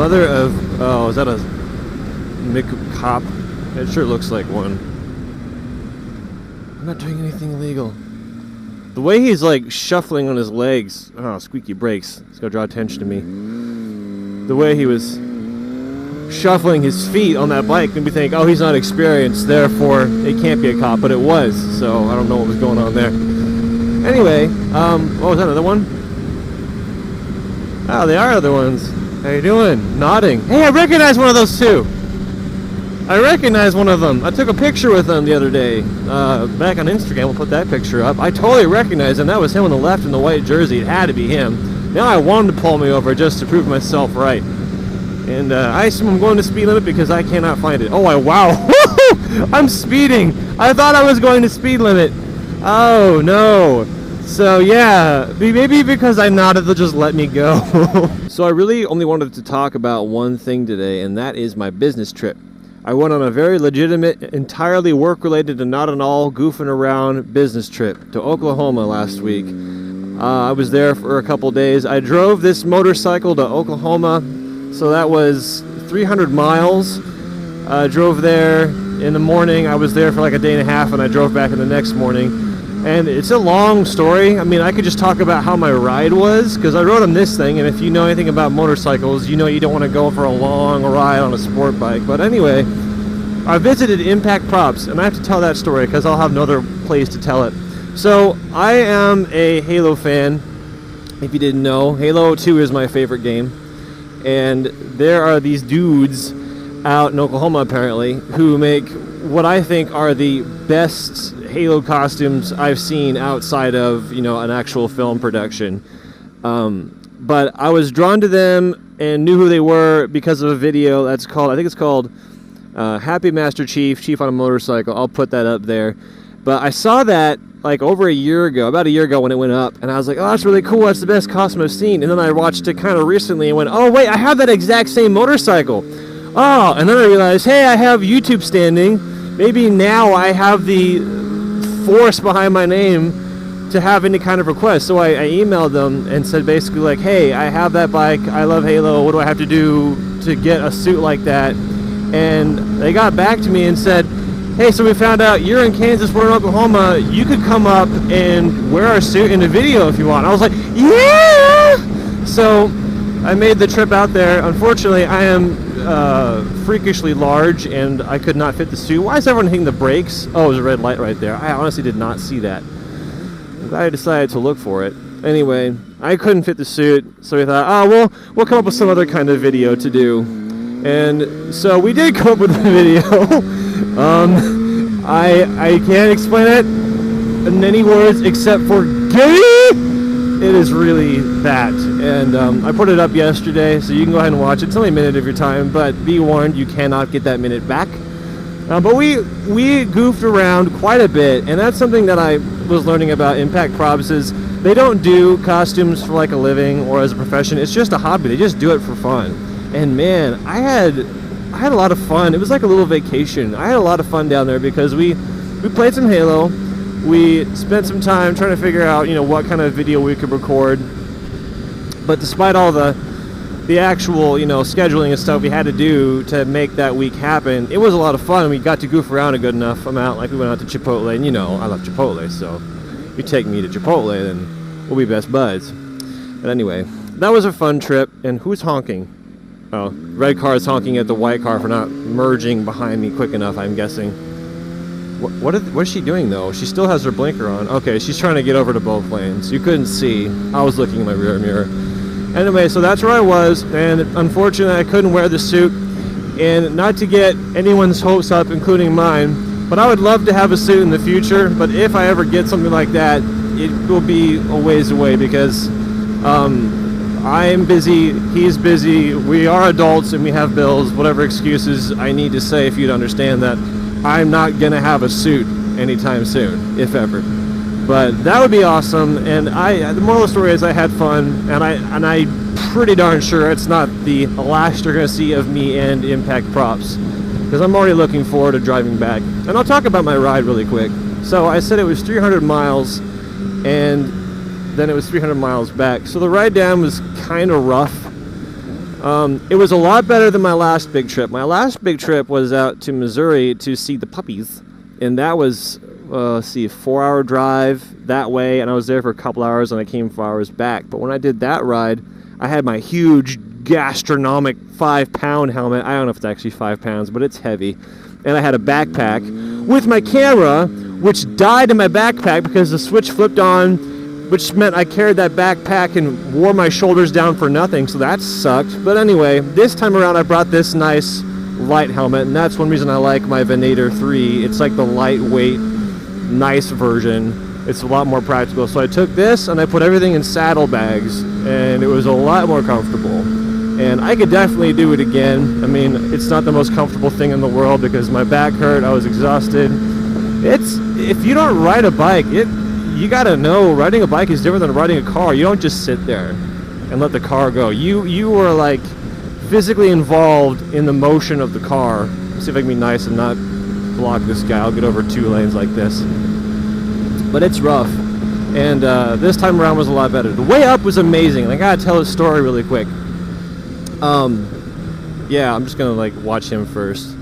Mother of... Oh, is that a Mick cop? It sure looks like one. I'm not doing anything illegal. The way he's like shuffling on his legs... Oh, squeaky brakes. It's gonna draw attention to me. The way he was shuffling his feet on that bike made me think, oh, he's not experienced, therefore it can't be a cop, but it was, so I don't know what was going on there. Anyway, what was that, another one? Oh, they are other ones. How you doing? Nodding. Hey, I recognize one of those too. I recognize one of them. I took a picture with them the other day. Back on Instagram, we'll put that picture up. I totally recognize him. That was him on the left in the white jersey. It had to be him. Now I want him to pull me over just to prove myself right. And I assume I'm going to speed limit because I cannot find it. Oh, wow. I'm speeding. I thought I was going to speed limit. Oh, no. So, yeah, maybe because I nodded, they'll just let me go. So I really only wanted to talk about one thing today, and that is my business trip. I went on a very legitimate, entirely work-related and not at all goofing around business trip to Oklahoma last week. I was there for a couple days. I drove this motorcycle to Oklahoma, so that was 300 miles. I drove there in the morning. I was there for like a day and a half, and I drove back in the next morning. And it's a long story. I mean, I could just talk about how my ride was, because I rode on this thing, and if you know anything about motorcycles, you know you don't want to go for a long ride on a sport bike. But anyway, I visited Impact Props, and I have to tell that story because I'll have no other place to tell it. So, I am a Halo fan. If you didn't know, Halo 2 is my favorite game. And there are these dudes out in Oklahoma, apparently, who make what I think are the best Halo costumes I've seen outside of, you know, an actual film production. But I was drawn to them and knew who they were because of a video that's called, I think it's called Happy Master Chief, Chief on a Motorcycle. I'll put that up there. But I saw that like over a year ago, about a year ago when it went up, and I was like, oh, that's really cool, that's the best costume I've seen. And then I watched it kind of recently and went, oh wait, I have that exact same motorcycle. Oh, and then I realized, hey, I have YouTube standing. Maybe now I have the force behind my name to have any kind of request. So I emailed them and said basically like, hey, I have that bike, I love Halo, what do I have to do to get a suit like that? And they got back to me and said, hey, so we found out you're in Kansas, we're in Oklahoma, you could come up and wear our suit in a video if you want. I was like, yeah! So I made the trip out there. Unfortunately, I am freakishly large and I could not fit the suit. Why is everyone hitting the brakes? Oh, there's a red light right there. I honestly did not see that. I'm glad I decided to look for it. Anyway, I couldn't fit the suit, so we thought, oh, well, we'll come up with some other kind of video to do. And so we did come up with a video. I can't explain it in any words except for gay. It is really that. And I put it up yesterday, so you can go ahead and watch it. It's only a minute of your time, but be warned, you cannot get that minute back. But we goofed around quite a bit, and that's something that I was learning about Impact Props is they don't do costumes for like a living or as a profession. It's just a hobby. They just do it for fun. And man, I had a lot of fun. It was like a little vacation. I had a lot of fun down there because we played some Halo. We spent some time trying to figure out, you know, what kind of video we could record. But despite all the actual, you know, scheduling and stuff we had to do to make that week happen, it was a lot of fun. We got to goof around a good enough amount. Like we went out to Chipotle, and you know, I love Chipotle, so if you take me to Chipotle, then we'll be best buds. But anyway, that was a fun trip. And who's honking? Oh, red car is honking at the white car for not merging behind me quick enough, I'm guessing. What is she doing, though? She still has her blinker on. Okay, she's trying to get over to both lanes. You couldn't see. I was looking in my rear mirror. Anyway, so that's where I was, and unfortunately I couldn't wear the suit. And not to get anyone's hopes up, including mine, but I would love to have a suit in the future. But if I ever get something like that, it will be a ways away because I'm busy, he's busy, we are adults and we have bills, whatever excuses I need to say for you to understand that I'm not going to have a suit anytime soon, if ever. But that would be awesome, and the moral of the story is I had fun, and I'm pretty darn sure it's not the last you're going to see of me and Impact Props, because I'm already looking forward to driving back. And I'll talk about my ride really quick. So I said it was 300 miles, and then it was 300 miles back. So the ride down was kind of rough. It was a lot better than my last big trip. My last big trip was out to Missouri to see the puppies, and that was, a 4-hour drive that way, and I was there for a couple hours, and I came 4 hours back. But when I did that ride, I had my huge gastronomic 5-pound helmet. I don't know if it's actually 5 pounds, but it's heavy. And I had a backpack with my camera, which died in my backpack because the switch flipped on, which meant I carried that backpack and wore my shoulders down for nothing, so that sucked. But anyway, this time around I brought this nice light helmet, and that's one reason I like my Venator 3. It's like the lightweight, nice version. It's a lot more practical. So I took this and I put everything in saddlebags, and it was a lot more comfortable. And I could definitely do it again. I mean, it's not the most comfortable thing in the world because my back hurt, I was exhausted. If you don't ride a bike, you gotta know riding a bike is different than riding a car. You don't just sit there and let the car go. You are like physically involved in the motion of the car. Let's see if I can be nice and not block this guy. I'll get over 2 lanes like this. But it's rough. And this time around was a lot better. The way up was amazing. I gotta tell a story really quick. Yeah, I'm just gonna like watch him first.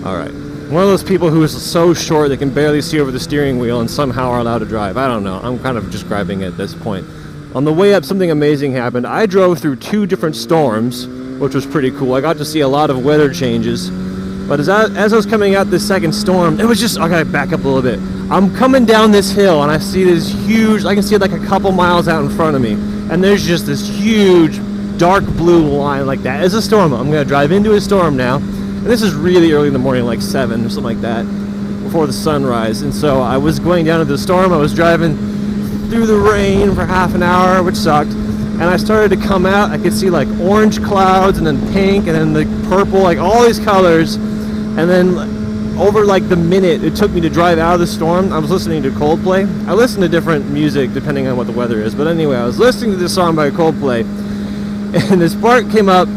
Alright. One of those people who is so short they can barely see over the steering wheel and somehow are allowed to drive. I don't know. I'm kind of describing it at this point. On the way up, something amazing happened. I drove through 2 different storms, which was pretty cool. I got to see a lot of weather changes. But as I was coming out this second storm, it was just, I gotta back up a little bit. I'm coming down this hill and I see this huge, I can see it like a couple miles out in front of me. And there's just this huge dark blue line like that. It's a storm. I'm gonna drive into a storm now. And this is really early in the morning, like 7 or something like that, before the sunrise. And so I was going down to the storm. I was driving through the rain for half an hour, which sucked. And I started to come out. I could see like orange clouds and then pink and then the purple, like all these colors. And then over like the minute it took me to drive out of the storm, I was listening to Coldplay. I listen to different music depending on what the weather is. But anyway, I was listening to this song by Coldplay. And this part came up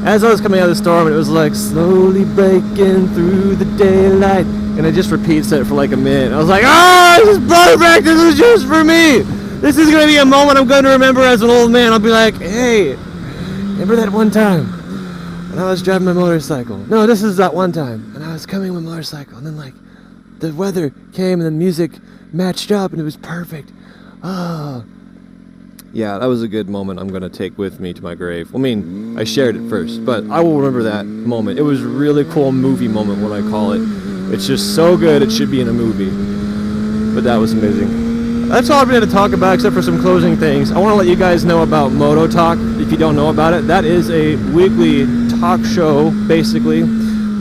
as I was coming out of the storm, and it was like, slowly breaking through the daylight. And it just repeats it for like a minute. I was like, this is perfect! This is just for me! This is going to be a moment I'm going to remember as an old man. I'll be like, hey, remember that one time when I was driving my motorcycle? No, this is that one time. And I was coming with my motorcycle, and then like, the weather came, and the music matched up, and it was perfect. Yeah, that was a good moment I'm going to take with me to my grave. I mean, I shared it first, but I will remember that moment. It was a really cool movie moment, what I call it. It's just so good, it should be in a movie. But that was amazing. That's all I'm going to talk about, except for some closing things. I want to let you guys know about Moto Talk, if you don't know about it. That is a weekly talk show, basically.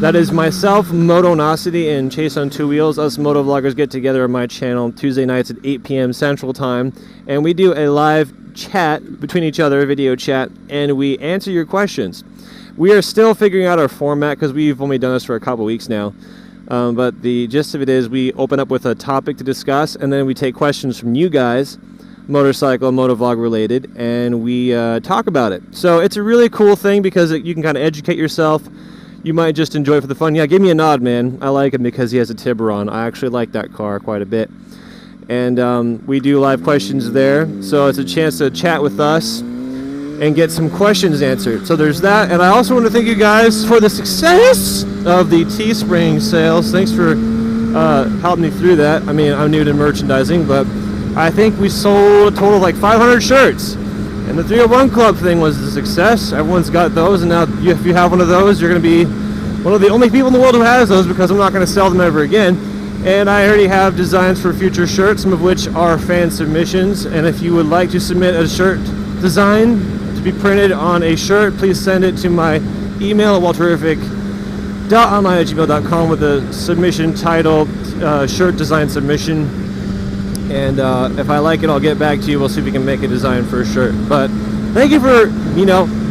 That is myself, Motonocity, and Chase on Two Wheels. Us moto vloggers get together on my channel Tuesday nights at 8 p.m. Central Time, and we do a live chat between each other, video chat, and we answer your questions. We are still figuring out our format because we've only done this for a couple weeks now. But the gist of it is we open up with a topic to discuss, and then we take questions from you guys, motorcycle and motovlog related, and we talk about it. So it's a really cool thing because you can kind of educate yourself. You might just enjoy it for the fun. Yeah, give me a nod, man. I like him because he has a Tiburon. I actually like that car quite a bit. And we do live questions there, so it's a chance to chat with us and get some questions answered. So there's that, and I also want to thank you guys for the success of the Teespring sales. Thanks for helping me through that. I mean, I'm new to merchandising, but I think we sold a total of like 500 shirts. And the 301 Club thing was a success. Everyone's got those, and now if you have one of those, you're going to be one of the only people in the world who has those because I'm not going to sell them ever again. And I already have designs for future shirts, some of which are fan submissions. And if you would like to submit a shirt design to be printed on a shirt, please send it to my email at walterific.online@gmail.com with the submission title, shirt design submission. And if I like it, I'll get back to you. We'll see if we can make a design for a shirt. But thank you for,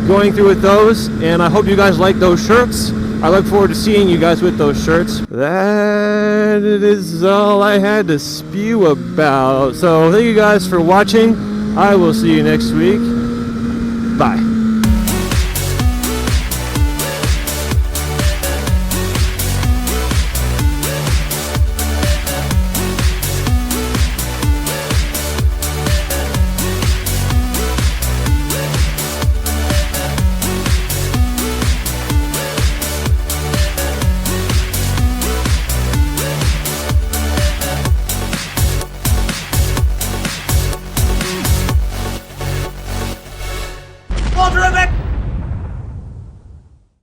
going through with those. And I hope you guys like those shirts. I look forward to seeing you guys with those shirts. That is all I had to spew about. So thank you guys for watching. I will see you next week. Bye.